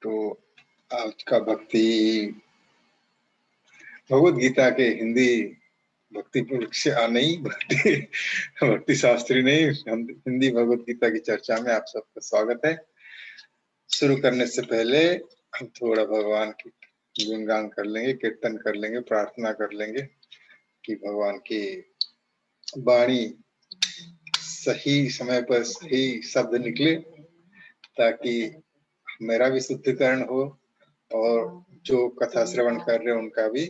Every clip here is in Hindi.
तो आज का भक्ति भगवत गीता के हिंदी भक्ति पुरुष से नहीं भक्ति शास्त्री नहीं, हिंदी भगवत गीता की चर्चा में आप सबका स्वागत है। शुरू करने से पहले हम थोड़ा भगवान की गुणगान कर लेंगे, कीर्तन कर लेंगे, प्रार्थना कर लेंगे कि भगवान की वाणी सही समय पर सही शब्द निकले, ताकि मेरा भी शुद्धिकरण हो और जो कथा श्रवण कर रहे हैं उनका भी,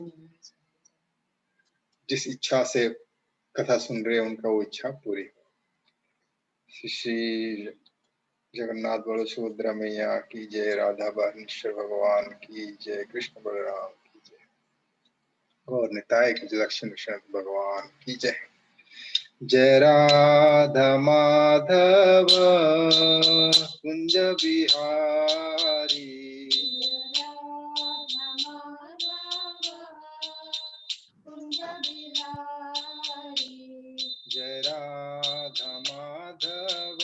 जिस इच्छा से कथा सुन रहे हैं उनका वो इच्छा पूरी हो। श्री जगन्नाथ बल सुभद्रा मैया की जय, राधा बानेश्वर भगवान की जय, कृष्ण बलराम की जय और निताय की जय, लक्ष्मण शरद भगवान की जय। जय राधा माधव कुंज बिहारी, जय राधा माधव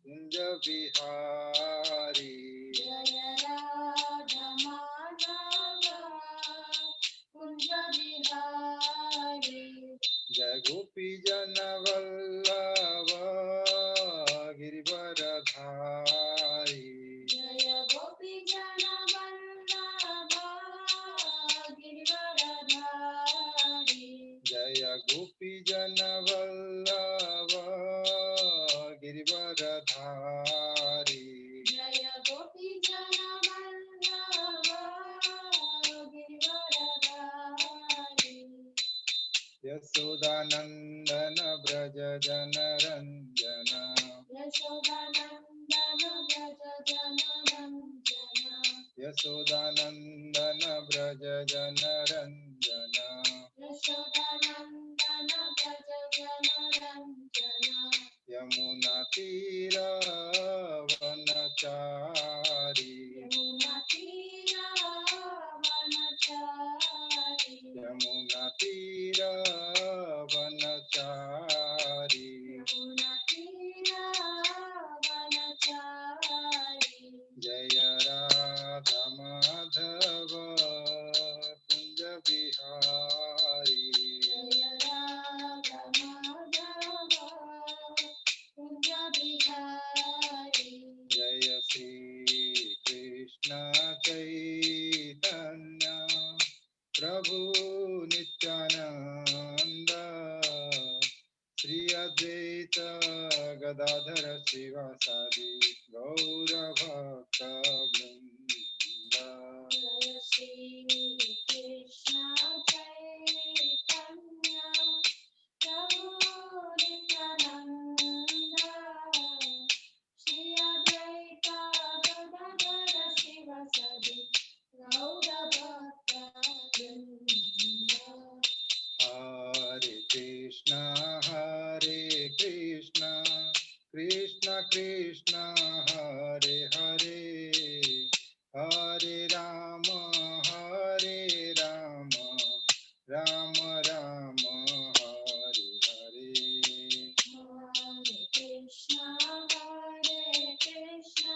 कुंज बिहारी, जय राधा माधव कुंज बिहारी, जय गोपी जन वल्लभ गिरिवर धारी, जय गोपी जन वल्लभ गिरिवर धारी, जय गोपी जन वल्लभ गिरिवर धारी, जय गोपी जन वल्लभ गिरिवर धारी, यशोदानंदन ब्रज जन रंजन, यशोदानंदन व्रज जन रंजन, यशोदानंदन ब्रज जन रंजन, यशोदानंदन व्रज जन रंजन, यमुना तीर वनचारी, यमुना तीर वनचारी, यमुना तीर वनचारी, यमुना तीर वनचारी, जय राधा माधव कुंज बिहारी, जय राधा माधव कुंज बिहारी, जय श्री कृष्ण चैतन्य प्रभु नित्यानंद, श्री अद्वैत गदाधर शिवासादि गौर भक्त वृंद, जय श्री कृष्ण चैतन्य प्रभु नित्यानंद, श्री अद्वैत गदाधर शिवासादि गौर भक्त वृंद। हरे कृष्णा कृष्ण कृष्ण हरे हरे, हरे Ram Ram Ram Hare Hare, Hare Krishna,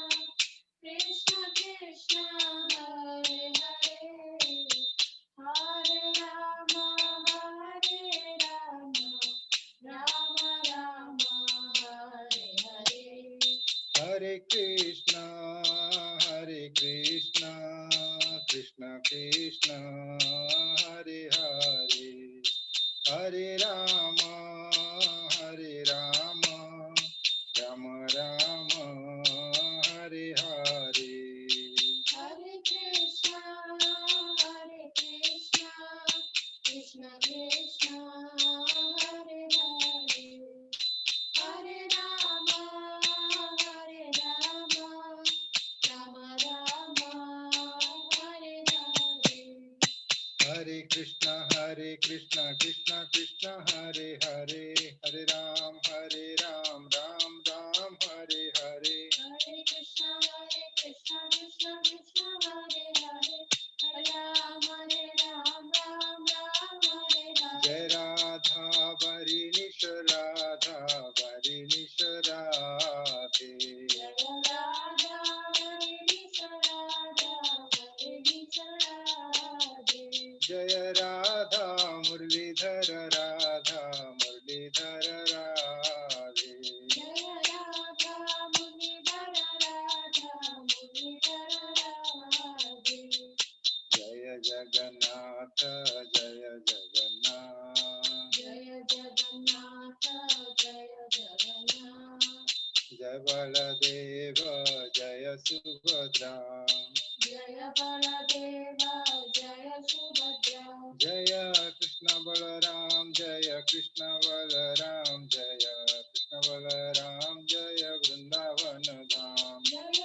Krishna Krishna, Hare Hare, Hare Rama, Rama Rama, Hare Hare. हरे कृष्णा कृष्ण कृष्ण हरे हरे, हरे Ram Ram Ram Hare Hare, Hare Krishna, Krishna Krishna, Hare Hare, Hare Rama, Rama Rama, Hare Hare. हरे कृष्णा कृष्ण कृष्ण हरे हरे, हरे Ram Ram Ram Hare Hare, Hare Krishna, Krishna Krishna, Hare Hare, Hare Ram, Ram Hare Hare. जय Radha वरिणीश Radhe, Jai Radha Vrinisa Baldev जय सुभद्रा जय बलदेव जय सुभद्रा जय कृष्ण बलराम जय कृष्ण बलराम जय कृष्ण बलराम जय वृंदावन धाम जय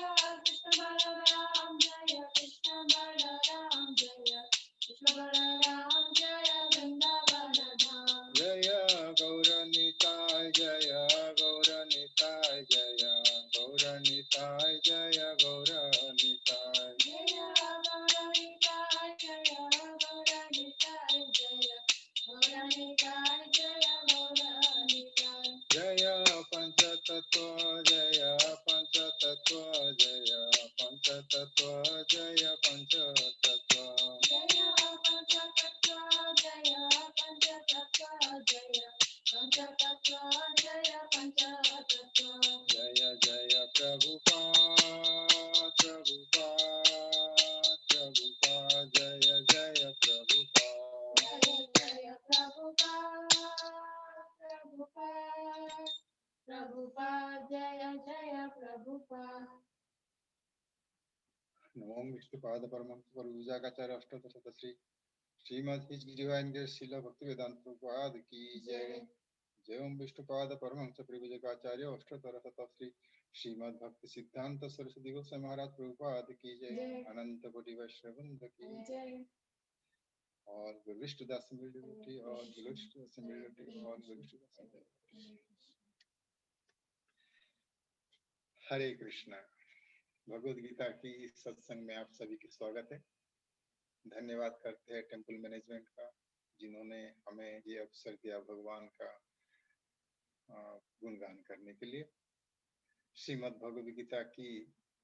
कृष्ण बलराम जय कृष्ण बलराम जय कृष्ण बलराम जय वृंदावन धाम जय गौरनिताय जय गौरनिताय जय गौरनिताय जय गौरनिताय जय गौरनिताय जय गौरनिताय जय गौरनिताय जय गौरनिताय जय पंचतत्व जय पंचतत्व जय पंचतत्व जय पंचतत्व जय पंचतत्व जय पंचतत्व जय पंचतत्व जय पंचतत्व जय जय प्रभुपाद प्रभुपाद प्रभुपाद जय जय प्रभुपाद जय जय प्रभुपाद प्रभुपाद प्रभुपाद जय जय प्रभुपाद नमो विष्णुपाद परमहंस प्रभुजाचार्य अष्टोत्तर शतश्री श्रीमद् his divine grace Srila Bhaktivedanta Prabhupada की जय जय ओम विष्णुपाद परमहंस प्रभुजाचार्य अष्टोत्तर शतश्री श्रीमद् भक्ति सिद्धांत सरस्वती गोस्वामी महाराज प्रभुपाद की जय अनंत कोटि वैष्णववृंद की जय और विष्णुदास मिलती और विष्णुदास मिलती और विष्णुदास हरे कृष्णा भगवद गीता की इस सत्संग में आप सभी का स्वागत है। धन्यवाद करते हैं टेंपल मैनेजमेंट का जिन्होंने हमें ये अवसर दिया भगवान का गुणगान करने के लिए। श्रीमद् भगवद गीता की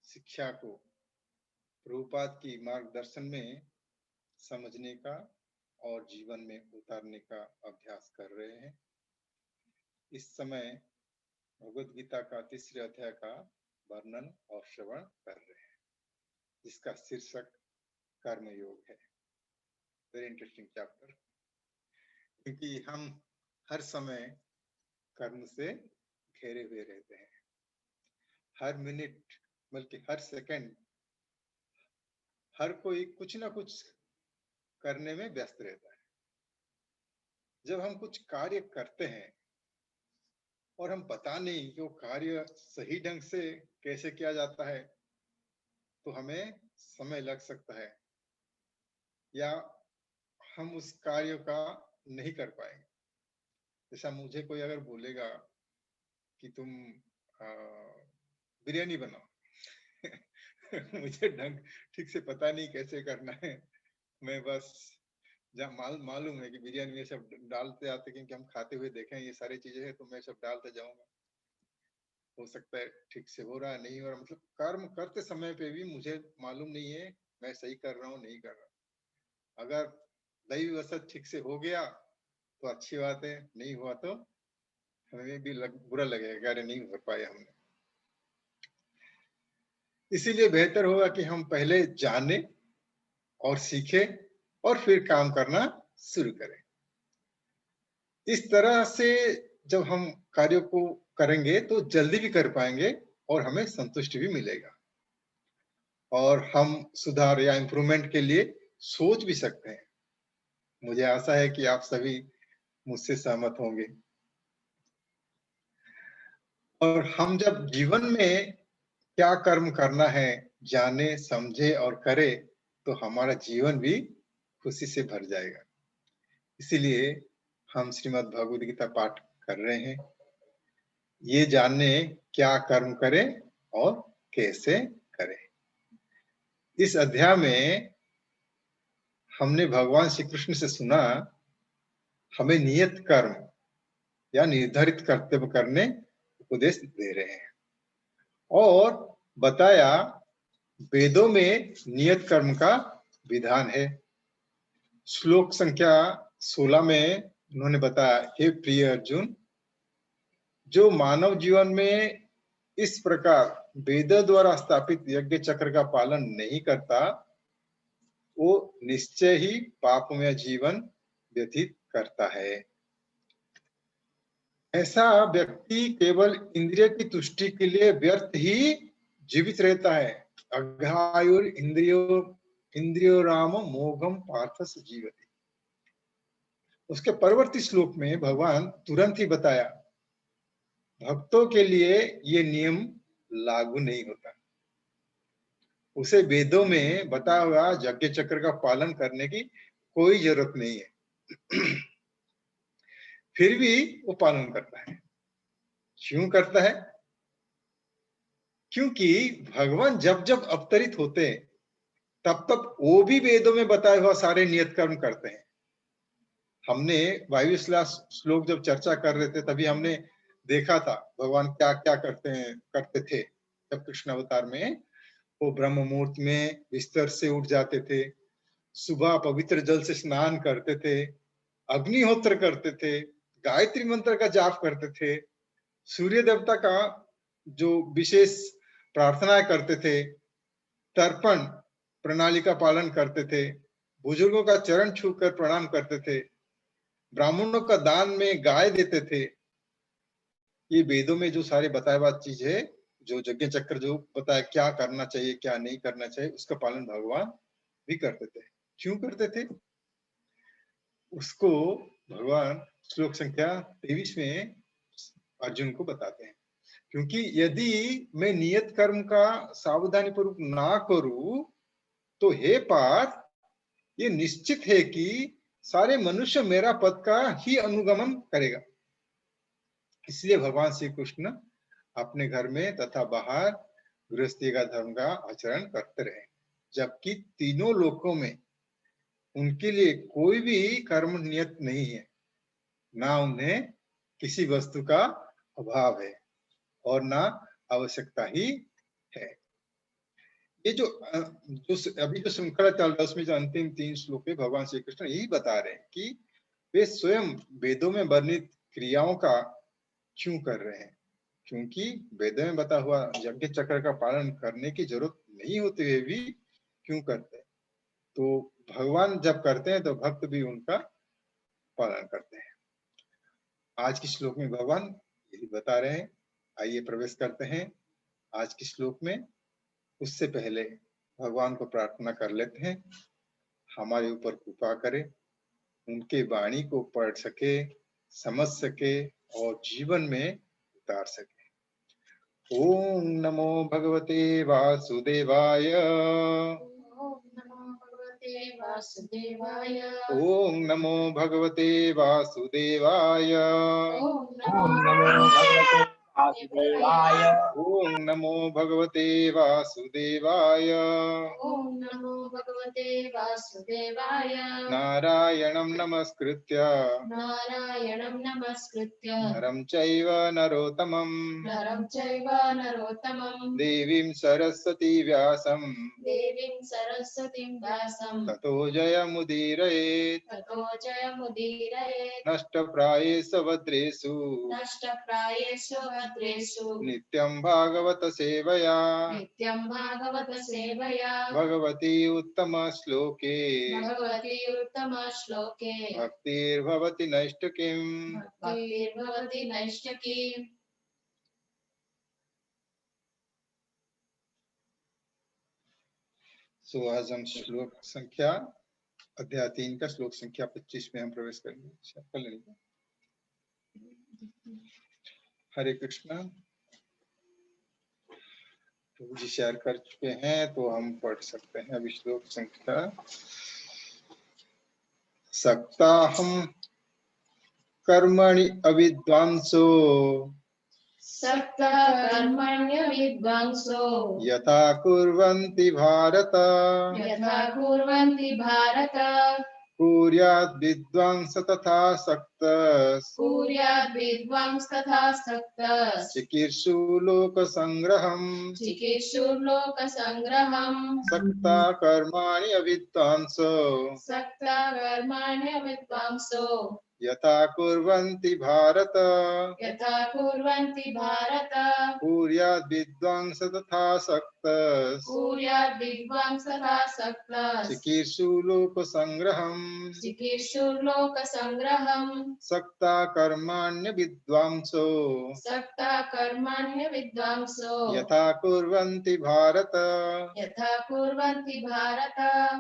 शिक्षा को प्रभुपाद की मार्गदर्शन में समझने का और जीवन में उतारने का अभ्यास कर रहे हैं। इस समय भगवद गीता का तीसरे अध्याय का वर्णन और श्रवण कर रहे हैं जिसका शीर्षक कर्म योग है। वेरी इंटरेस्टिंग चैप्टर, क्योंकि हम हर समय कर्म से घेरे हुए रहते हैं। हर मिनट बल्कि हर सेकंड हर कोई कुछ ना कुछ करने में व्यस्त रहता है। जब हम कुछ कार्य करते हैं और हम पता नहीं कि वो कार्य सही ढंग से कैसे किया जाता है तो हमें समय लग सकता है या हम उस कार्य का नहीं कर पाएंगे। जैसा मुझे कोई अगर बोलेगा कि तुम बिरयानी बनाओ मुझे ढंग ठीक से पता नहीं कैसे करना है। मैं बस जहाँ मालूम है कि बिरयानी में सब डालते आते क्योंकि हम खाते हुए देखे हैं ये सारी चीजें हैं तो मैं सब डालते जाऊंगा। हो सकता है ठीक से हो रहा है नहीं हो रहा, मतलब कर्म करते समय पे भी मुझे मालूम नहीं है मैं सही कर रहा हूँ नहीं कर रहा। अगर दैववश ठीक से हो गया तो अच्छी बात है, नहीं हुआ तो हमें भी बुरा लगेगा, अरे नहीं हो पाया हमने। इसीलिए बेहतर होगा कि हम पहले जाने और सीखें और फिर काम करना शुरू करें। इस तरह से जब हम कार्यों को करेंगे तो जल्दी भी कर पाएंगे और हमें संतुष्टि भी मिलेगा और हम सुधार या इम्प्रूवमेंट के लिए सोच भी सकते हैं। मुझे आशा है कि आप सभी मुझसे सहमत होंगे। और हम जब जीवन में क्या कर्म करना है जाने समझे और करे तो हमारा जीवन भी खुशी से भर जाएगा। इसीलिए हम श्रीमद् भगवद गीता पाठ कर रहे हैं, ये जानने क्या कर्म करें और कैसे करें। इस अध्याय में हमने भगवान श्री कृष्ण से सुना हमें नियत कर्म या निर्धारित कर्तव्य करने उपदेश दे रहे हैं और बताया वेदों में नियत कर्म का विधान है। श्लोक संख्या 16 में उन्होंने बताया, हे प्रिय अर्जुन, जो मानव जीवन में इस प्रकार वेद द्वारा स्थापित यज्ञ चक्र का पालन नहीं करता वो निश्चय ही पापमय जीवन व्यतीत करता है। ऐसा व्यक्ति केवल इंद्रिय की तुष्टि के लिए व्यर्थ ही जीवित रहता है। अघायुर इंद्रियो राम मोघम पार्थ स जीवति। उसके परवर्ती श्लोक में भगवान तुरंत ही बताया, भक्तों के लिए ये नियम लागू नहीं होता। उसे वेदों में बताया हुआ यज्ञ चक्र का पालन करने की कोई जरूरत नहीं है। फिर भी वो पालन करता है। क्यों करता है? क्योंकि भगवान जब जब अवतरित होते हैं तब तब वो भी वेदों में बताए हुआ सारे नियत कर्म करते हैं। हमने 22 श्लोक जब चर्चा कर रहे थे तभी हमने देखा था भगवान क्या क्या करते थे। जब कृष्ण अवतार में वो ब्रह्म मुहूर्त में बिस्तर से उठ जाते थे, सुबह पवित्र जल से स्नान करते थे, अग्निहोत्र करते थे, गायत्री मंत्र का जाप करते थे, सूर्य देवता का जो विशेष प्रार्थनाएं करते थे, तर्पण प्रणाली का पालन करते थे, बुजुर्गों का चरण छूकर प्रणाम करते थे, ब्राह्मणों का दान में गाय देते थे। ये वेदों में जो सारे बताए बात चीज है, जो यज्ञ चक्र जो बताया क्या करना चाहिए क्या नहीं करना चाहिए, उसका पालन भगवान भी करते थे। क्यों करते थे? उसको भगवान श्लोक संख्या 23 में अर्जुन को बताते हैं। क्योंकि यदि मैं नियत कर्म का सावधानी पूर्वक ना करूं तो हे पार्थ, ये निश्चित है कि सारे मनुष्य मेरा पद का ही अनुगमन करेगा। इसलिए भगवान श्री कृष्ण अपने घर में तथा बाहर गृहस्थी का धर्म का आचरण करते रहे, जबकि तीनों लोकों में उनके लिए कोई भी कर्म नियत नहीं है, ना उन्हें किसी वस्तु का अभाव है और ना आवश्यकता ही है। ये जो अभी जो श्रृंखला चल रहा है उसमें जो अंतिम 3 श्लोक है भगवान श्री कृष्ण यही बता रहे हैं कि वे स्वयं वेदों में वर्णित क्रियाओं का क्यों कर रहे हैं। क्योंकि वेदों में बता हुआ यज्ञ चक्र का पालन करने की जरूरत नहीं होते हुए भी क्यों करते हैं। तो भगवान जब करते हैं तो भक्त भी उनका पालन करते हैं। आज के श्लोक में भगवान यही बता रहे हैं। आइए प्रवेश करते हैं आज के श्लोक में। उससे पहले भगवान को प्रार्थना कर लेते हैं, हमारे ऊपर कृपा करें, उनके वाणी को पढ़ सके, समझ सके और जीवन में उतार सके। ओम नमो भगवते वासुदेवाय। ओम नमो भगवते वासुदेवाय। ओम नमो भगवते वासुदेवाय। ओम ओम नमो नमो भगवते वासुदेवाय। ओम नमो भगवते वासुदेवाय। ओम नमो भगवते वासुदेवाय। नारायणं नमस्कृत्य नारायणं नमस्कृत्य नरं चैव नरोत्तमं नरं चैव नरोत्तमं देवीं सरस्वती व्यासं देवीं सरस्वतीं व्यासं ततो जयमुदीरयेत्। ततो जयमुदीरयेत्। नष्टप्रायेषु भद्रेषु नष्टप्रायेषु भद्रेषु नित्यं भागवत सेवया नित्यं भागवत सेवया भगवती उत्तम श्लोके भगवती उत्तमश्लोके भक्तिर्भवति नैष्ठिकीम्। भक्तिर्भवति नैष्ठिकीम्। सो आज हम श्लोक संख्या अध्याय 3 का श्लोक संख्या 25 में हम प्रवेश करेंगे। हरे कृष्णा। प्रभु जी शेयर कर चुके हैं तो हम पढ़ सकते हैं अभी श्लोक संख्या। सक्ताहं कर्मणि अविद्वांसो सक्तः कर्मण्य विद्वांसो यथा कुर्वन्ति भारत यथा कुर्वन्ति भारत कुर्यात् विद्वांस तथा सक्तः कुर्यात् विद्वांस तथा सक्तः चिकीर्षु लोक संग्रहम् चिकीर्षुर्लोकसङ्ग्रहम् सक्ता कर्माणि अविद्वांसो सक्तः कर्माण्य विद्वांसो यथा कुर्वन्ति भारत यथा कुर्वन्ति भारत कुर्याद् विद्वांस तथा सक्तः कुर्याद् विद्वांसथासक्तः चिकीर्षु लोकसंग्रहम् चिकीर्षु लोकसंग्रहम् सक्ता कर्माण्य विद्वांसो सक्ता कर्मण्य विद्वांसो यथा कुर्वन्ति भारत यथा कुर्वन्ति भारत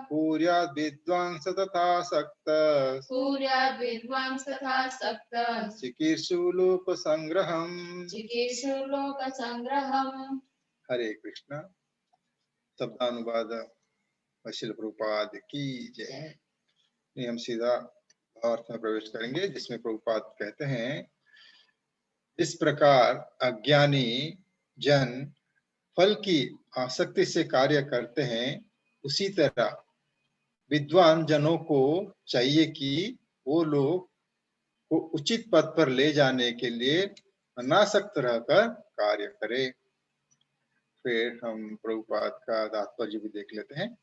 कुर्याद् विद्वांस तथा सक्तः कुर्याद् विद्वांसथासक्तः चिकीर्षु लोकसंग्रहम् चिकीर्षु लोकसंग्रहम्। हरे कृष्ण। शब्दानुवाद श्रील प्रभुपाद की जय। हम सीधा अर्थ में प्रवेश करेंगे, जिसमें प्रभुपाद कहते हैं, इस प्रकार अज्ञानी जन फल की आसक्ति से कार्य करते हैं, उसी तरह विद्वान जनों को चाहिए कि वो लोग को उचित पद पर ले जाने के लिए अनासक्त रहकर कार्य करें। फिर हम प्रभुपाद का तात्पर्य भी देख लेते हैं।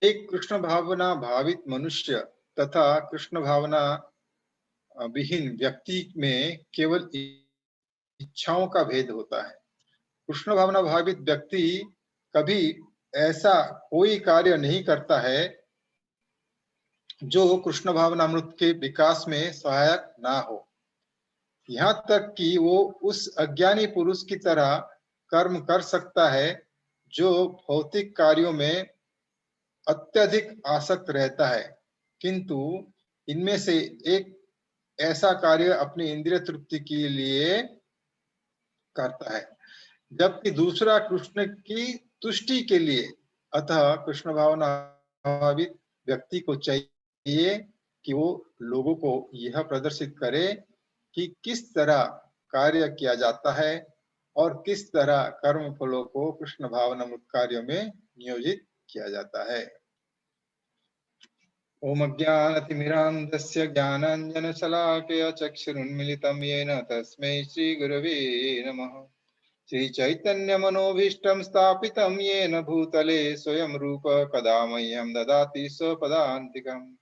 एक कृष्ण भावना भावित मनुष्य तथा कृष्ण भावना विहीन व्यक्ति में केवल इच्छाओं का भेद होता है। कृष्ण भावना भावित व्यक्ति कभी ऐसा कोई कार्य नहीं करता है जो कृष्ण भावना अमृत के विकास में सहायक ना हो। यहाँ तक कि वो उस अज्ञानी पुरुष की तरह कर्म कर सकता है जो भौतिक कार्यों में अत्यधिक आसक्त रहता है, किंतु इनमें से एक ऐसा कार्य अपनी इंद्रिय तृप्ति के लिए करता है, जबकि दूसरा कृष्ण की तुष्टि के लिए। अतः कृष्ण भावना भावित व्यक्ति को चाहिए कि वो लोगों को यह प्रदर्शित करे कि किस तरह कार्य किया जाता है और किस तरह कर्म फलों को कृष्ण भावनामृत कार्यों में नियोजित किया जाता है। ओम अज्ञानतिमिरान्धस्य ज्ञानाञ्जनशलाकया चक्षुरुन्मीलितं येन तस्मै श्रीगुरवे नमः। श्रीचैतन्यमनोभीष्टं स्थापितं येन भूतले स्वयं रूप कदा मह्यं ददाति स्वपदान्तिकम्।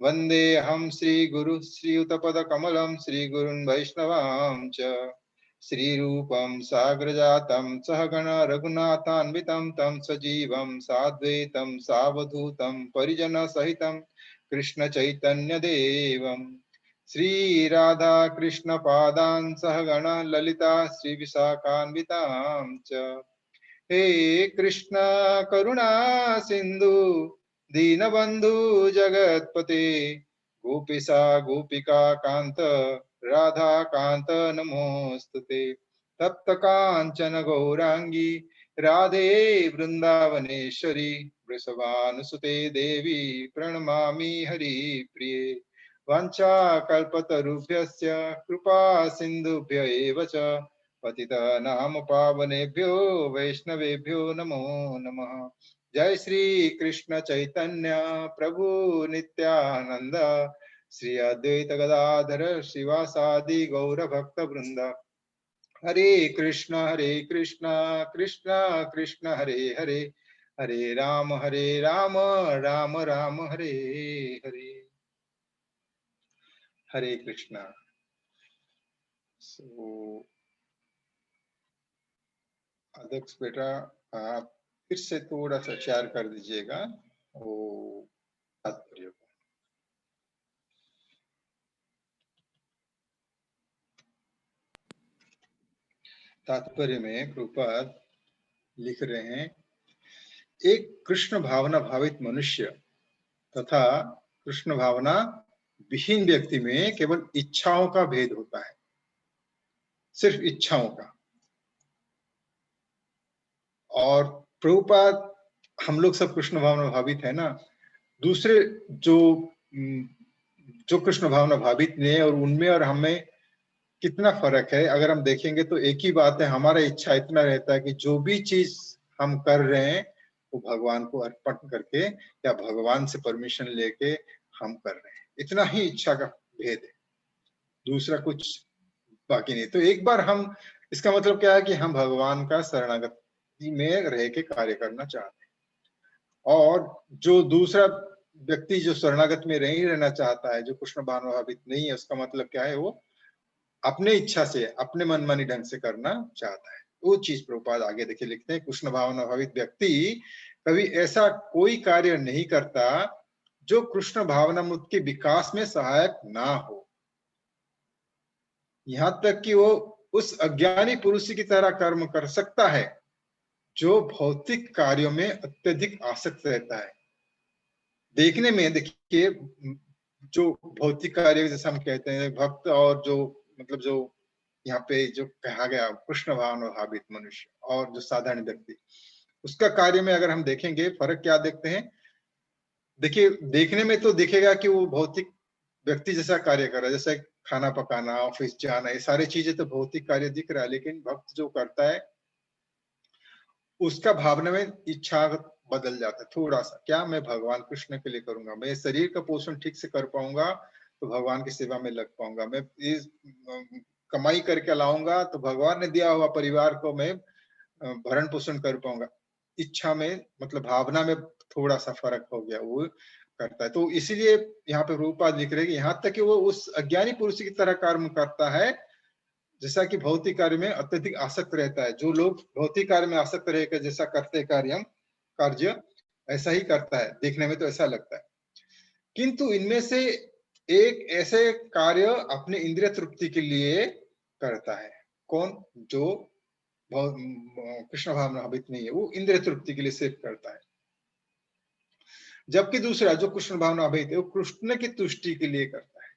वन्देऽहं श्रीगुरुः श्रीयुतपदकमलं श्रीगुरुन् वैष्णवांश्च। श्रीरूपं साग्रजातं सहगण रघुनाथान्वितं तं सजीवं साद्वैतं सावधूतं परिजनसहितं कृष्ण चैतन्य देवम्। श्री राधा कृष्ण पादान् सहगण ललिता श्री विशाखान्वितां च। हे कृष्ण करुणा सिंधु दीनबंधु जगत्पते गोपीसा गोपिका कांत राधा कांत नमोस्तुते। तप्त कांचन गौरांगी राधे वृंदावनेश्वरी वृषभानुसुते देवी प्रणमामि हरिप्रिये। वाञ्छाकल्पतरुभ्यश्च कृपा सिन्धुभ्य एव च पतितानां पावनेभ्यो वैष्णवेभ्यो नमो नमः। जय श्री कृष्ण चैतन्य प्रभु नित्यानंद श्री अद्वैत गदाधर श्रीवासादि गौर भक्त वृंद। हरे कृष्ण कृष्ण कृष्ण हरे हरे, हरे राम राम राम हरे हरे। हरे कृष्णा। अध्यक्ष बेटा, आप फिर से थोड़ा सा शेयर कर दीजिएगा वो तात्पर्य को। तात्पर्य में प्रभुपाद लिख रहे हैं, एक कृष्ण भावना भावित मनुष्य तथा कृष्ण भावना विहीन व्यक्ति में केवल इच्छाओं का भेद होता है, सिर्फ इच्छाओं का। और प्रभुपाद, हम लोग सब कृष्ण भावना भावित है ना, दूसरे जो कृष्ण भावना भावित ने और उनमें और हमें कितना फर्क है। अगर हम देखेंगे तो एक ही बात है, हमारा इच्छा इतना रहता है कि जो भी चीज हम कर रहे हैं वो भगवान को अर्पण करके या भगवान से परमिशन लेके हम कर रहे हैं, इतना ही इच्छा का भेद है, दूसरा कुछ बाकी नहीं। तो एक बार हम, इसका मतलब क्या है कि हम भगवान का शरणागति में रह के कार्य करना चाहते हैं। और जो दूसरा व्यक्ति जो शरणागत में नहीं रहना चाहता है, जो कृष्ण भावनाभावित नहीं है, उसका मतलब क्या है, वो अपने इच्छा से अपने मनमानी ढंग से करना चाहता है। वो चीज प्रभुपाद आगे देखिए लिखते हैं, कृष्ण भावनाभावित व्यक्ति कभी ऐसा कोई कार्य नहीं करता जो कृष्ण भावनामृत के विकास में सहायक ना हो। यहां तक कि वो उस अज्ञानी पुरुष की तरह कर्म कर सकता है जो भौतिक कार्यों में अत्यधिक आसक्त रहता है। देखने में देखिए, जो भौतिक कार्य जैसे हम कहते हैं भक्त, और जो मतलब जो यहाँ पे जो कहा गया कृष्ण भावनाभावित मनुष्य और जो साधारण व्यक्ति, उसका कार्य में अगर हम देखेंगे फर्क क्या देखते हैं। देखिए, देखने में तो दिखेगा कि वो भौतिक व्यक्ति जैसा कार्य कर रहा है, जैसे खाना पकाना, ऑफिस जाना, ये सारी चीजें तो भौतिक कार्य दिख रहा है। लेकिन भक्त जो करता है उसका भावना में इच्छा बदल जाता है थोड़ा सा, क्या मैं भगवान कृष्ण के लिए करूंगा, मैं शरीर का पोषण ठीक से कर पाऊंगा तो भगवान की सेवा में लग पाऊंगा, मैं इस कमाई करके लाऊंगा तो भगवान ने दिया हुआ परिवार को मैं भरण पोषण कर पाऊंगा। इच्छा में मतलब भावना में थोड़ा सा फर्क हो गया, वो करता है। तो इसीलिए यहाँ पे रूपपाद लिख रहे हैं कि यहाँ तक कि वो उस अज्ञानी पुरुष की तरह कर्म करता है जैसा कि भौतिक कार्य में अत्यधिक आसक्त रहता है। जो लोग भौतिक कार्य में आसक्त रहकर जैसा करते कार्य ऐसा ही करता है, देखने में तो ऐसा लगता है। किंतु इनमें से एक ऐसे कार्य अपने इंद्रिय तृप्ति के लिए करता है। कौन? जो कृष्ण भावनाभावित नहीं है, वो इंद्रिय तृप्ति के लिए सिर्फ करता है। जबकि दूसरा जो कृष्ण भावनाभावित है वो कृष्ण की तुष्टि के लिए करता है।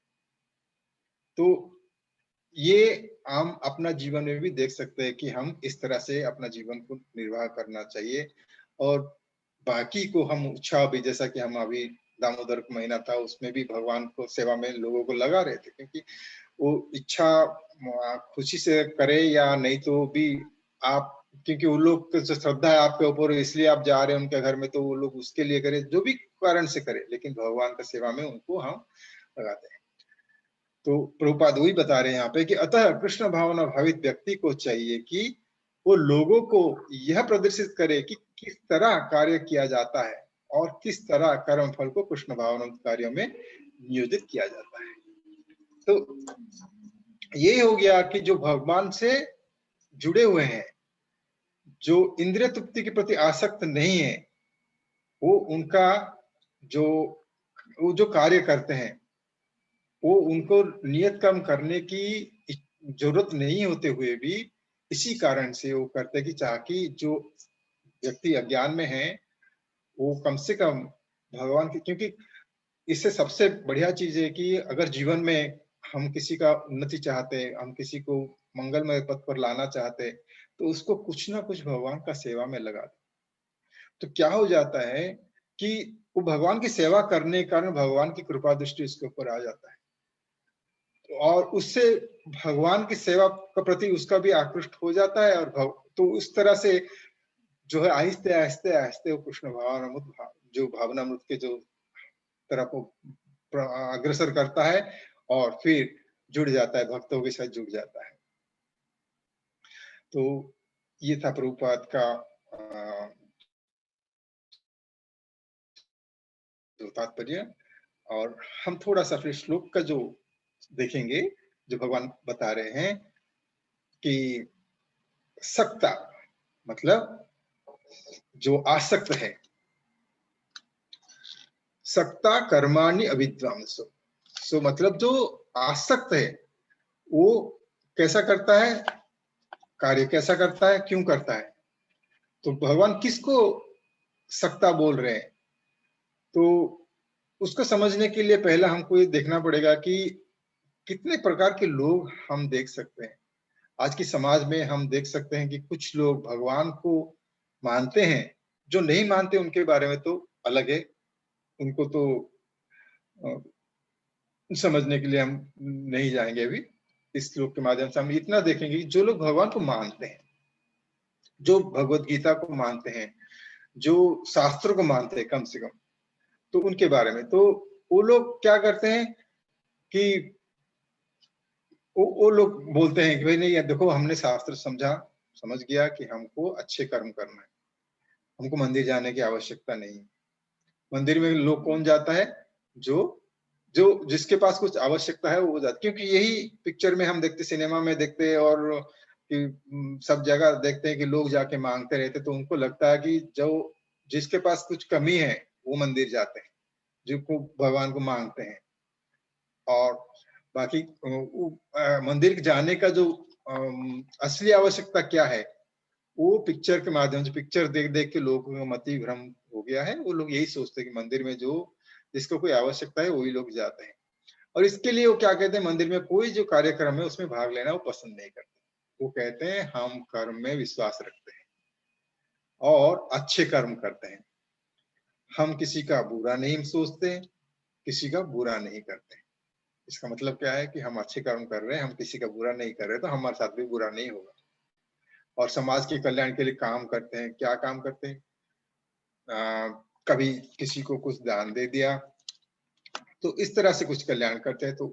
तो ये हम अपना जीवन में भी देख सकते हैं कि हम इस तरह से अपना जीवन को निर्वाह करना चाहिए। और बाकी को हम उत्साह भी, जैसा कि हम अभी दामोदर का महीना था उसमें भी भगवान को सेवा में लोगों को लगा रहे थे, क्योंकि वो इच्छा खुशी से करे या नहीं तो भी आप, क्योंकि वो लोग जो श्रद्धा है आपके ऊपर इसलिए आप जा रहे हैं उनके घर में, तो वो लोग उसके लिए करे, जो भी कारण से करे, लेकिन भगवान का सेवा में उनको हम लगाते हैं। तो प्रभुपाद वही बता रहे हैं यहाँ पे कि अतः कृष्ण भावना भावित व्यक्ति को चाहिए कि वो लोगों को यह प्रदर्शित करे कि किस तरह कार्य किया जाता है और किस तरह कर्म फल को कृष्ण भावना कार्यों में नियोजित किया जाता है। तो ये हो गया कि जो भगवान से जुड़े हुए हैं, जो इंद्रिय तृप्ति के प्रति आसक्त नहीं है, वो उनका वो जो कार्य करते हैं वो उनको नियत कर्म करने की जरूरत नहीं होते हुए भी इसी कारण से वो करते कि ताकि जो व्यक्ति अज्ञान में है वो कम से कम भगवान की, क्योंकि इससे सबसे बढ़िया चीज है कि अगर जीवन में हम किसी का उन्नति चाहते, हम किसी को मंगलमय पथ पर लाना चाहते, तो उसको कुछ ना कुछ भगवान का सेवा में लगा दे। तो क्या हो जाता है कि वो भगवान की सेवा करने के कारण भगवान की कृपा दृष्टि उसके ऊपर आ जाता है, और उससे भगवान की सेवा के प्रति उसका भी आकृष्ट हो जाता है। और तो उस तरह से जो है आहिस्ते आहिस्ते आहिस्ते वो कृष्ण भावनामृत जो भावनामृत के जो तरफ वो अग्रसर करता है और फिर जुड़ जाता है, भक्तों के साथ जुड़ जाता है। तो ये था प्रभुपाद का जो तात्पर्य। और हम थोड़ा सा फिर श्लोक का जो देखेंगे, जो भगवान बता रहे हैं कि सक्ता मतलब जो आसक्त है, सक्ता कर्माणि अविद्वांसो, सो मतलब जो आसक्त है वो कैसा करता है, कार्य कैसा करता है, क्यों करता है। तो भगवान किसको सक्ता बोल रहे हैं, तो उसको समझने के लिए पहला हमको ये देखना पड़ेगा कि कितने प्रकार के लोग हम देख सकते हैं। आज की समाज में हम देख सकते हैं कि कुछ लोग भगवान को मानते हैं, जो नहीं मानते उनके बारे में तो अलग है, उनको तो समझने के लिए हम नहीं जाएंगे। अभी इस श्लोक के माध्यम से हम इतना देखेंगे कि जो लोग भगवान को मानते हैं, जो भगवत गीता को मानते हैं, जो शास्त्रों को मानते हैं कम से कम, तो उनके बारे में तो वो लोग क्या करते हैं कि वो लोग बोलते हैं कि भाई नहीं, देखो हमने शास्त्र समझ गया कि हमको अच्छे कर्म करना है, हमको मंदिर जाने की आवश्यकता नहीं, मंदिर में लोग कौन जाता है? जो जो जिसके पास कुछ आवश्यकता है वो जाता, क्योंकि यही पिक्चर में हम देखते, सिनेमा में देखते हैं और कि सब जगह देखते हैं कि लोग जाके मांगते रहते, तो उनको लगता है कि जो जिसके पास कुछ कमी है वो मंदिर जाते हैं, जिनको भगवान को मांगते हैं। और बाकी मंदिर जाने का जो असली आवश्यकता क्या है, वो पिक्चर के माध्यम से, पिक्चर देख देख के लोगों का मति भ्रम हो गया है। वो लोग यही सोचते हैं कि मंदिर में जो जिसको कोई आवश्यकता है वही लोग जाते हैं, और इसके लिए वो क्या कहते हैं, मंदिर में कोई जो कार्यक्रम है उसमें भाग लेना वो पसंद नहीं करते। वो कहते हैं हम कर्म में विश्वास रखते हैं और अच्छे कर्म करते हैं, हम किसी का बुरा नहीं सोचते, किसी का बुरा नहीं करते। इसका मतलब क्या है कि हम अच्छे कर्म कर रहे हैं, हम किसी का बुरा नहीं कर रहे, तो हमारे साथ भी बुरा नहीं होगा। और समाज के कल्याण के लिए काम करते हैं। क्या काम करते हैं? कभी किसी को कुछ दान दे दिया, तो इस तरह से कुछ कल्याण करते हैं। तो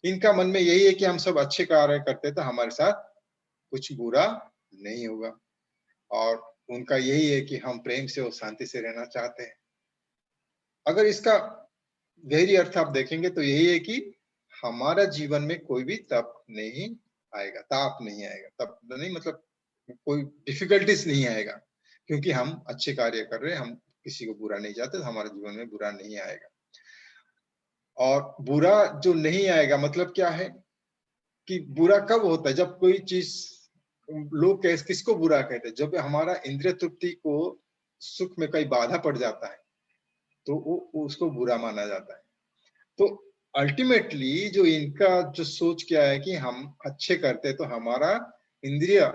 इनका मन में यही है कि हम सब अच्छे कार्य करते हैं तो हमारे साथ कुछ बुरा नहीं होगा, और उनका यही है कि हम प्रेम से और शांति से रहना चाहते हैं। अगर इसका गहरी अर्थ आप देखेंगे तो यही है कि हमारा जीवन में कोई भी तप नहीं आएगा, ताप नहीं आएगा। तप नहीं मतलब कोई डिफिकल्टीज नहीं आएगा, क्योंकि हम अच्छे कार्य कर रहे हैं, हम किसी को बुरा नहीं चाहते, तो हमारे जीवन में बुरा नहीं आएगा। और बुरा जो नहीं आएगा मतलब क्या है कि बुरा कब होता है? जब कोई चीज, लोग किसको बुरा कहते हैं? जब हमारा इंद्रिय तृप्ति को, सुख में कई बाधा पड़ जाता है तो वो उसको बुरा माना जाता है। तो अल्टीमेटली जो इनका जो सोच क्या है कि हम अच्छे करते हैं तो हमारा इंद्रिय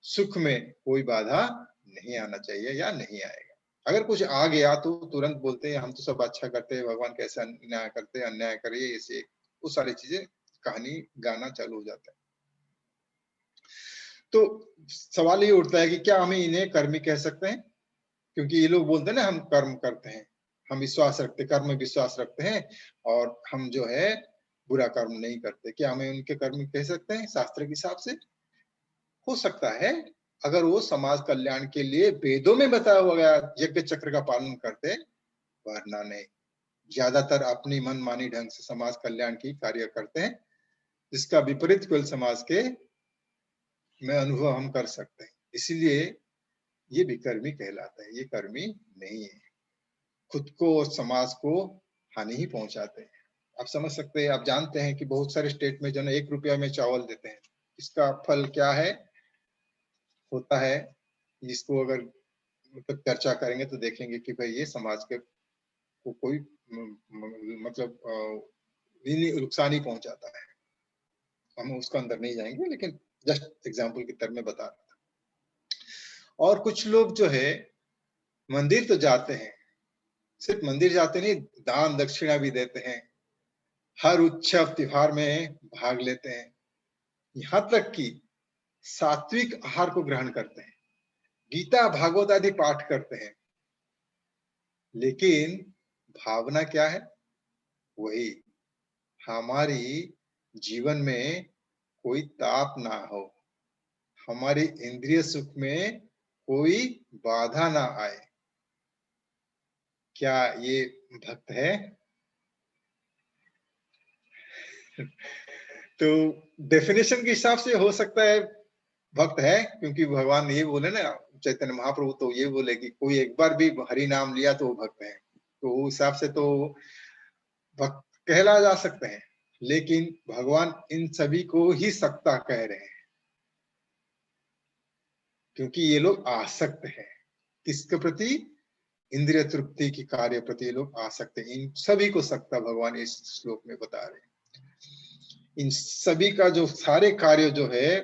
सुख में कोई बाधा नहीं आना चाहिए या नहीं आएगा। अगर कुछ आ गया तो तुरंत बोलते हैं हम तो सब अच्छा करते हैं, भगवान कैसा अन्याय करते हैं, अन्याय करिए, ऐसे वो सारी चीजें कहानी गाना चालू हो जाता है। तो सवाल ये उठता है कि क्या हमें इन्हें कर्मी कह सकते हैं? क्योंकि ये लोग बोलते हैं ना हम कर्म करते हैं, हम विश्वास रखते, कर्म में विश्वास रखते हैं और हम जो है बुरा कर्म नहीं करते। क्या हमें उनके कर्म कह सकते हैं शास्त्र के हिसाब से? हो सकता है, अगर वो समाज कल्याण के लिए वेदों में बताया हुआ गया यज्ञ चक्र का पालन करते, वरना नहीं। ज्यादातर अपनी मनमानी ढंग से समाज कल्याण की कार्य करते हैं, जिसका विपरीत केवल समाज के में अनुभव हम कर सकते हैं। इसीलिए ये विकर्मी कहलाता है, ये कर्मी नहीं है। खुद को और समाज को हानि ही पहुंचाते हैं। आप समझ सकते हैं, आप जानते हैं कि बहुत सारे स्टेट में जो है 1 रुपया में चावल देते हैं। इसका फल क्या है होता है, इसको अगर मतलब चर्चा करेंगे तो देखेंगे कि भाई ये समाज के को कोई मतलब नुकसान ही पहुंचाता है। हम उसका अंदर नहीं जाएंगे, लेकिन जस्ट एग्जाम्पल की तरह में बता रहा था। और कुछ लोग जो है मंदिर तो जाते हैं, सिर्फ मंदिर जाते नहीं, दान दक्षिणा भी देते हैं, हर उत्सव त्योहार में भाग लेते हैं, यहाँ तक कि सात्विक आहार को ग्रहण करते हैं, गीता भागवत आदि पाठ करते हैं। लेकिन भावना क्या है? वही हमारी जीवन में कोई ताप ना हो, हमारी इंद्रिय सुख में कोई बाधा ना आए। क्या ये भक्त है? तो डेफिनेशन के हिसाब से हो सकता है भक्त है, क्योंकि भगवान ये बोले ना, चैतन्य महाप्रभु तो ये बोले कि कोई एक बार भी हरि नाम लिया तो वो भक्त है। तो उस हिसाब से तो भक्त कहला जा सकते हैं। लेकिन भगवान इन सभी को ही सकता कह रहे हैं, क्योंकि ये लोग आसक्त हैं। किसके प्रति? इंद्रिय तृप्ति की कार्य प्रति ये लोग आसक्त हैं। इन सभी को सकता भगवान इस श्लोक में बता रहे हैं। इन सभी का जो सारे कार्य जो है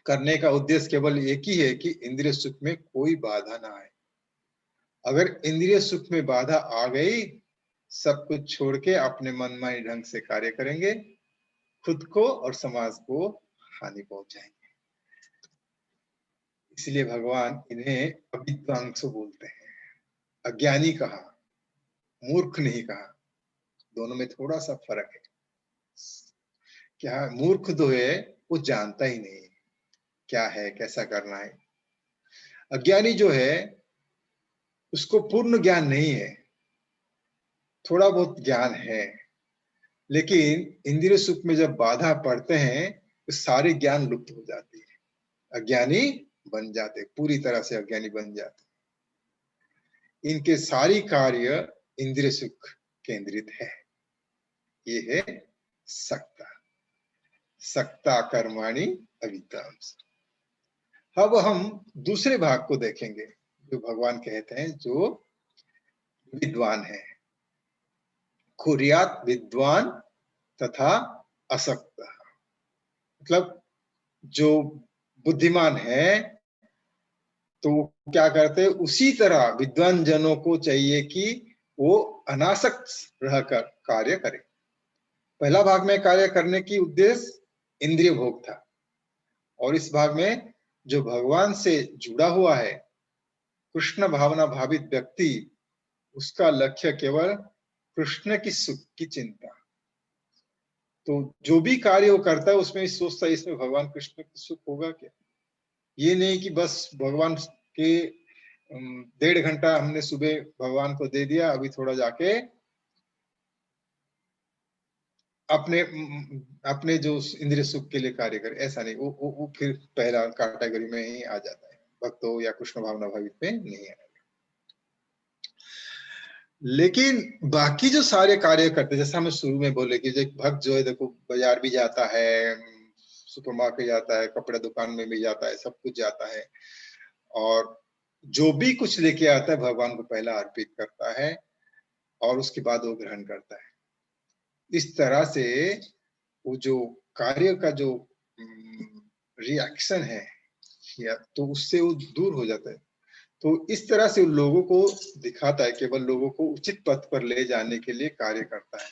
करने का उद्देश्य केवल एक ही है कि इंद्रिय सुख में कोई बाधा ना आए। अगर इंद्रिय सुख में बाधा आ गई, सब कुछ छोड़ के अपने मनमानी ढंग से कार्य करेंगे, खुद को और समाज को हानि पहुंचाएंगे। इसलिए भगवान इन्हें अविद्वांस बोलते हैं। अज्ञानी कहा, मूर्ख नहीं कहा, दोनों में थोड़ा सा फर्क है। क्या मूर्ख जो है वो जानता ही नहीं क्या है, कैसा करना है। अज्ञानी जो है उसको पूर्ण ज्ञान नहीं है, थोड़ा बहुत ज्ञान है, लेकिन इंद्रिय सुख में जब बाधा पड़ते हैं तो सारे ज्ञान लुप्त हो जाती है, अज्ञानी बन जाते, पूरी तरह से अज्ञानी बन जाते। इनके सारी कार्य इंद्रिय सुख केंद्रित है। ये है सक्ता, सक्ता कर्माणि अविद्याम। अब हम दूसरे भाग को देखेंगे, जो भगवान कहते हैं जो विद्वान है, कुर्यात विद्वान तथा असक्त। मतलब जो बुद्धिमान है तो वो क्या करते हैं, उसी तरह विद्वान जनों को चाहिए कि वो अनासक्त रहकर कार्य करे। पहला भाग में कार्य करने की उद्देश्य इंद्रिय भोग था, और इस भाग में जो भगवान से जुड़ा हुआ है, कृष्ण भावना भावित व्यक्ति, उसका लक्ष्य केवल कृष्ण की सुख की चिंता। तो जो भी कार्य वो करता है उसमें सोचता है इसमें भगवान कृष्ण की सुख होगा क्या। ये नहीं कि बस भगवान के 1.5 घंटा हमने सुबह भगवान को दे दिया, अभी थोड़ा जाके अपने अपने जो इंद्रिय सुख के लिए कार्य करे, ऐसा नहीं। वो फिर पहला कैटेगरी में ही आ जाता है, भक्तों या कृष्ण भावना भावित में नहीं आएगा। लेकिन बाकी जो सारे कार्य करते, जैसा हमें शुरू में बोले कि जो भक्त जो है देखो बाजार भी जाता है, सुपरमार्केट जाता है, कपड़े दुकान में भी जाता है, सब कुछ जाता है, और जो भी कुछ लेके आता है भगवान को पहला अर्पित करता है और उसके बाद वो ग्रहण करता है। इस तरह से वो जो कार्य का जो रिएक्शन है या तो उससे वो दूर हो जाता है। तो इस तरह से लोगों को दिखाता है, केवल लोगों को उचित पथ पर ले जाने के लिए कार्य करता है।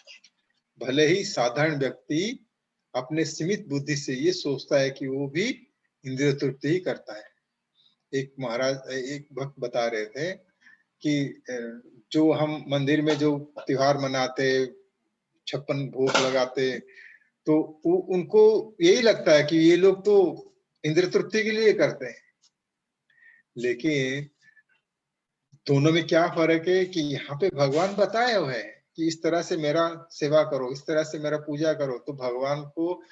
भले ही साधारण व्यक्ति अपने सीमित बुद्धि से ये सोचता है कि वो भी इंद्रिय तृप्ति ही करता है। एक महाराज, एक भक्त बता रहे थे कि जो हम मंदिर में जो त्योहार मनाते, 56 भोग लगाते, तो उनको यही लगता है कि ये लोग तो इंद्रिय तृप्ति के लिए करते हैं। लेकिन दोनों में क्या फर्क है कि यहाँ पे भगवान बताए हुए हैं कि इस तरह से मेरा सेवा करो, इस तरह से मेरा पूजा करो, तो भगवान को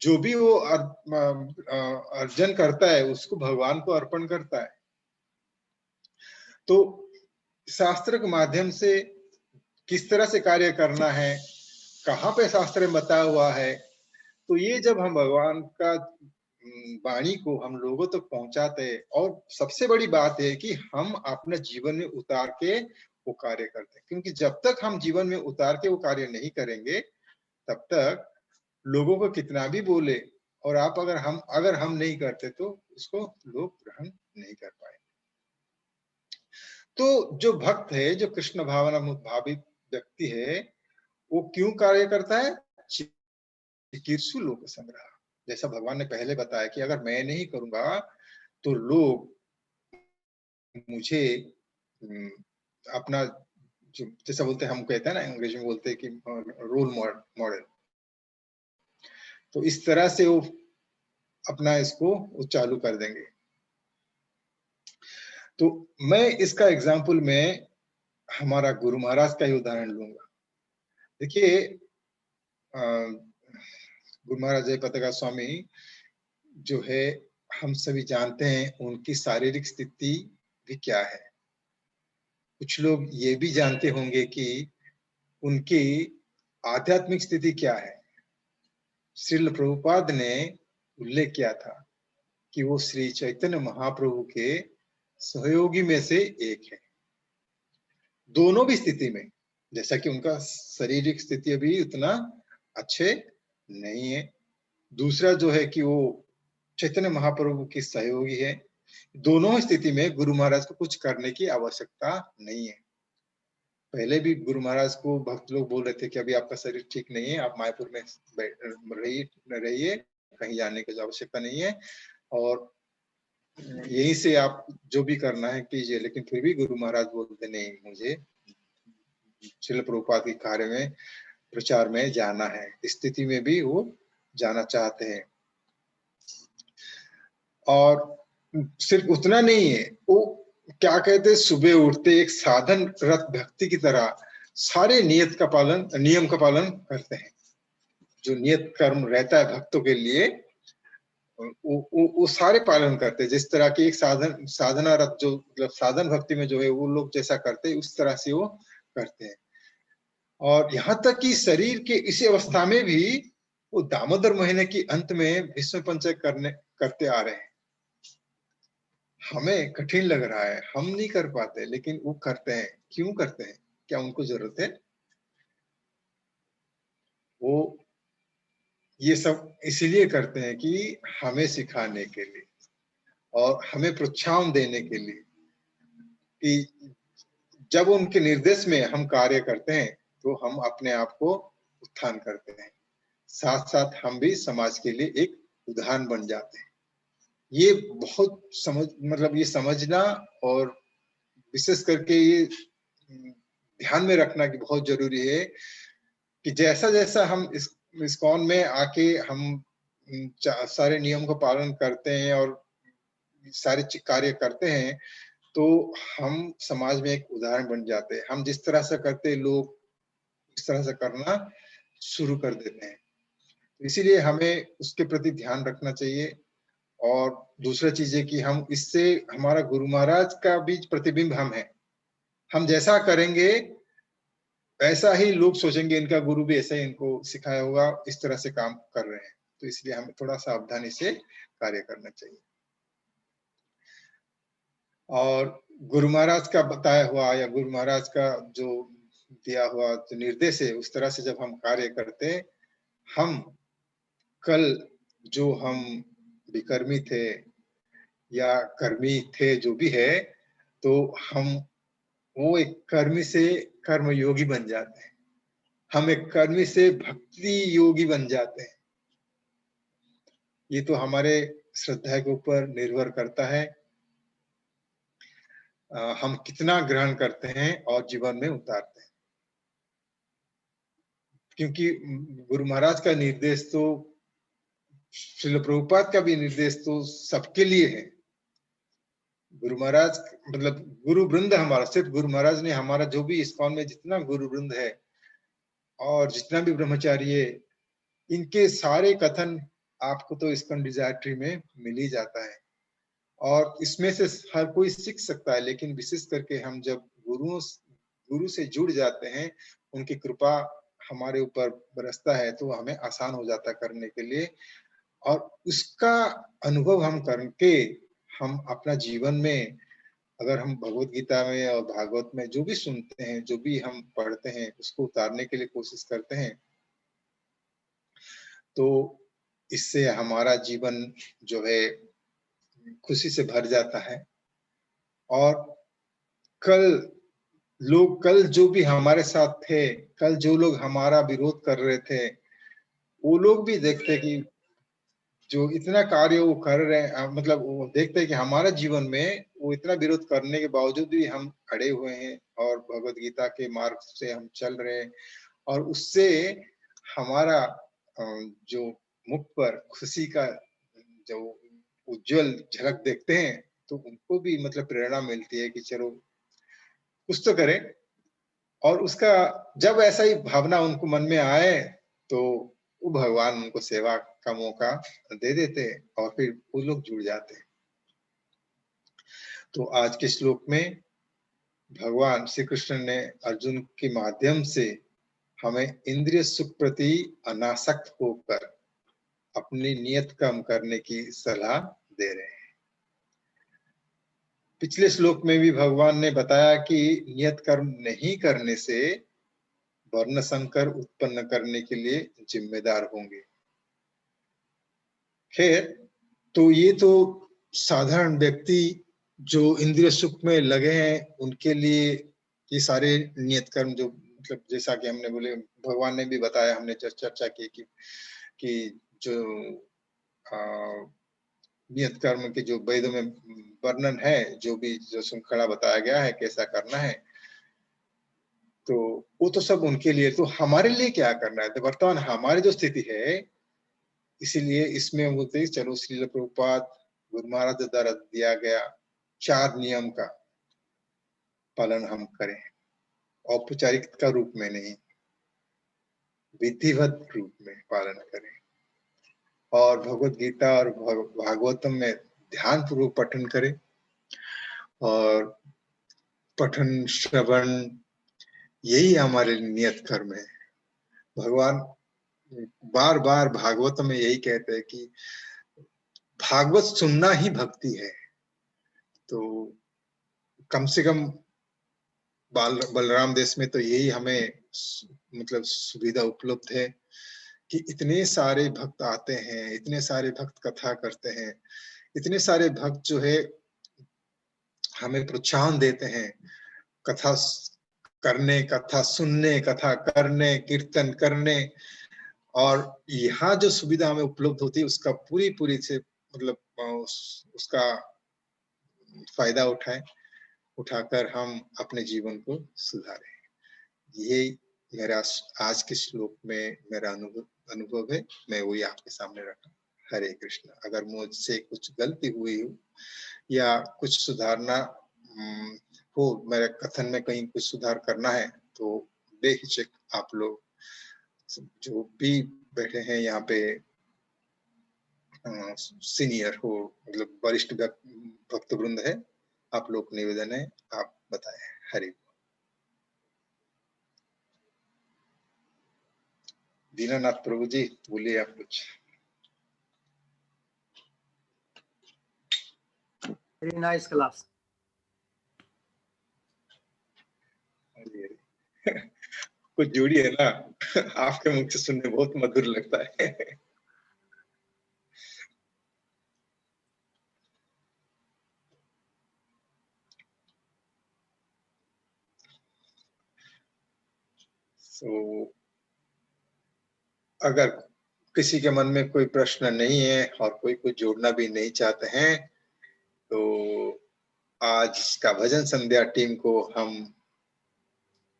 जो भी वो अर्जन करता है उसको भगवान को अर्पण करता है। तो शास्त्र के माध्यम से किस तरह से कार्य करना है, कहाँ पे शास्त्र में बताया हुआ है, तो ये जब हम भगवान का वाणी को हम लोगों तक पहुंचाते हैं, और सबसे बड़ी बात है कि हम अपने जीवन में उतार के वो कार्य करते हैं। क्योंकि जब तक हम जीवन में उतार के वो कार्य नहीं करेंगे, तब तक लोगों को कितना भी बोले और आप अगर हम नहीं करते तो उसको लोग ग्रहण नहीं कर पाए। तो जो भक्त है, जो कृष्ण भावना भावित व्यक्ति है, वो क्यों कार्य करता है? चिकीर्षु लोक संग्रह। जैसा भगवान ने पहले बताया कि अगर मैं नहीं करूंगा तो लोग मुझे अपना जो जैसा बोलते हैं, हम कहते हैं ना, अंग्रेजी में बोलते हैं कि रोल मॉडल, तो इस तरह से वो अपना इसको वो चालू कर देंगे। तो मैं इसका एग्जाम्पल में हमारा गुरु महाराज का ही उदाहरण लूंगा। देखिए, गुरु महाराज जय पताका स्वामी जो है, हम सभी जानते हैं उनकी शारीरिक स्थिति भी क्या है। कुछ लोग ये भी जानते होंगे कि उनकी आध्यात्मिक स्थिति क्या है। श्रील प्रभुपाद ने उल्लेख किया था कि वो श्री चैतन्य महाप्रभु के सहयोगी में से एक है, दोनों भी स्थिति में। जैसा कि उनका शारीरिक स्थिति अभी उतना अच्छे नहीं है, दूसरा जो है कि वो चैतन्य महाप्रभु की सहयोगी है। दोनों स्थिति में गुरु महाराज को कुछ करने की आवश्यकता नहीं है। पहले भी गुरु महाराज को भक्त लोग बोल रहे थे कि अभी आपका शरीर ठीक नहीं है, आप मायापुर में रहिए, कहीं जाने की आवश्यकता नहीं है, और यहीं से आप जो भी करना है कीजिए। लेकिन फिर भी गुरु महाराज बोलते नहीं, मुझे श्रील प्रभुपाद के कार्य में, प्रचार में जाना है। स्थिति में भी वो जाना चाहते हैं। और सिर्फ उतना नहीं है, वो क्या कहते हैं, सुबह उठते एक साधन रत भक्ति की तरह सारे नियम का पालन करते हैं। जो नियत कर्म रहता है भक्तों के लिए वो सारे पालन करते हैं। जिस तरह की एक साधनारत जो मतलब साधन भक्ति में जो है वो लोग जैसा करते हैं उस तरह से वो करते हैं। और यहाँ तक कि शरीर के इसी अवस्था में भी वो दामोदर महीने की अंत में भीष्म पंचक करते आ रहे हैं। हमें कठिन लग रहा है, हम नहीं कर पाते, लेकिन वो करते हैं। क्यों करते हैं? क्या उनको जरूरत है? वो ये सब इसलिए करते हैं कि हमें सिखाने के लिए और हमें प्रोत्साहन देने के लिए कि जब उनके निर्देश में हम कार्य करते हैं तो हम अपने आप को उत्थान करते हैं, साथ साथ हम भी समाज के लिए एक उदाहरण बन जाते हैं। ये बहुत ये समझना और विशेष करके ये ध्यान में रखना कि बहुत जरूरी है कि जैसा जैसा हम इस इस्कॉन में आके हम सारे नियम का पालन करते हैं और सारे कार्य करते हैं तो हम समाज में एक उदाहरण बन जाते हैं। हम जिस तरह से करते हैं लोग इस तरह से करना शुरू कर देते हैं। इसीलिए हमें उसके प्रति ध्यान रखना चाहिए। और दूसरा चीज है कि हम इससे हमारा गुरु महाराज का भी प्रतिबिंब हम है। हम जैसा करेंगे ऐसा ही लोग सोचेंगे इनका गुरु भी ऐसा ही इनको सिखाया होगा, इस तरह से काम कर रहे हैं। तो इसलिए हमें थोड़ा सावधानी से कार्य करना चाहिए। और गुरु महाराज का बताया हुआ या गुरु महाराज का जो दिया हुआ जो निर्देश है उस तरह से जब हम कार्य करते हैं, हम कल जो हम विकर्मी थे या कर्मी थे जो भी है, तो हम वो एक कर्मी से कर्म योगी बन जाते हैं, हम एक कर्मी से भक्ति योगी बन जाते हैं। ये तो हमारे श्रद्धा के ऊपर निर्भर करता है, हम कितना ग्रहण करते हैं और जीवन में उतारते हैं। क्योंकि गुरु महाराज का निर्देश तो, श्रील प्रभुपाद का भी निर्देश तो सबके लिए है। गुरु महाराज मतलब गुरु वृंद हमारा, सिर्फ गुरु महाराज ने हमारा जो भी इस्कॉन में जितना गुरु वृंद है और जितना भी ब्रह्मचारी है, इनके सारे कथन आपको तो इस्कॉन डिजायर ट्री में मिल ही जाता है। और इसमें से हर कोई सीख सकता है, लेकिन विशेष करके हम जब गुरु से जुड़ जाते हैं, उनकी कृपा हमारे ऊपर बरसता है तो हमें आसान हो जाता है करने के लिए। और उसका अनुभव हम करके हम अपना जीवन में, अगर हम भगवत गीता में और भागवत में जो भी सुनते हैं, जो भी हम पढ़ते हैं, उसको उतारने के लिए कोशिश करते हैं, तो इससे हमारा जीवन जो है खुशी से भर जाता है। और कल जो भी हमारे साथ थे, कल जो लोग हमारा विरोध कर रहे थे, वो लोग भी देखते कि जो इतना कार्य वो कर रहे हैं, मतलब वो देखते हैं कि हमारा जीवन में वो इतना विरोध करने के बावजूद भी हम खड़े हुए हैं और भगवत गीता के मार्ग से हम चल रहे हैं। और उससे हमारा जो मुख पर खुशी का जो उज्जवल झलक देखते हैं, तो उनको भी मतलब प्रेरणा मिलती है कि चलो कुछ तो करें। और उसका जब ऐसा ही भावना उनको मन में आए तो वो भगवान उनको सेवा का मौका दे देते और फिर वो लोग जुड़ जाते। तो आज के श्लोक में भगवान श्री कृष्ण ने अर्जुन के माध्यम से हमें इंद्रिय सुख प्रति अनासक्त होकर अपनी नियत कर्म करने की सलाह दे रहे हैं। पिछले श्लोक में भी भगवान ने बताया कि नियत कर्म नहीं करने से वर्ण संकर उत्पन्न करने के लिए जिम्मेदार होंगे। खैर, तो ये तो साधारण व्यक्ति जो इंद्रिय सुख में लगे हैं उनके लिए ये सारे नियत कर्म, जो मतलब जैसा कि हमने बोले, भगवान ने भी बताया, हमने चर्चा की कि जो नियत कर्म के जो वेदों में वर्णन है, जो भी जो श्रृंखला बताया गया है कैसा करना है, तो वो तो सब उनके लिए। तो हमारे लिए क्या करना है? तो वर्तमान हमारी जो स्थिति है, इसीलिए इसमें हम बोलते हैं चलो श्रील प्रभुपाद गुरु महाराज द्वारा दिया गया 4 नियम का पालन हम करें। औपचारिकता रूप में नहीं, विधिवत रूप में पालन करें और भगवत गीता और भागवतम में ध्यान पूर्वक पठन करें और पठन श्रवण यही हमारे नियत कर्म है। भगवान बार बार भागवत में यही कहते हैं कि भागवत सुनना ही भक्ति है। तो कम से कम बलराम देश में तो यही हमें मतलब सुविधा उपलब्ध है कि इतने सारे भक्त आते हैं, इतने सारे भक्त कथा करते हैं, इतने सारे भक्त जो है हमें प्रोत्साहन देते हैं कथा करने, कथा सुनने, कथा करने, कीर्तन करने। और यहाँ जो सुविधा हमें उपलब्ध होती है उसका पूरी से मतलब उसका फायदा उठाकर हम अपने जीवन को सुधारें। यही मेरा आज के श्लोक में मेरा अनुभव है, मैं वही आपके सामने रखा। हरे कृष्ण। अगर मुझसे कुछ गलती हुई हो या कुछ सुधारना हो, मेरे कथन में कहीं कुछ सुधार करना है तो बेहिचक आप लोग जो भी बैठे हैं यहाँ पे सीनियर हो, मतलब वरिष्ठ भक्त वृंद है, आप लोग निवेदन है आप बताएं। हरि। दीनानाथ प्रभु जी बोलिए आप कुछ। Very nice class. कुछ जोड़ी है ना, आपके मुख से सुनने बहुत मधुर लगता है। अगर किसी के मन में कोई प्रश्न नहीं है और कोई कुछ जोड़ना भी नहीं चाहते हैं तो आज का भजन संध्या टीम को हम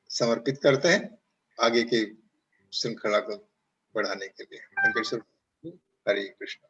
समर्पित करते हैं आगे की श्रृंखला को बढ़ाने के लिए। हरे कृष्ण।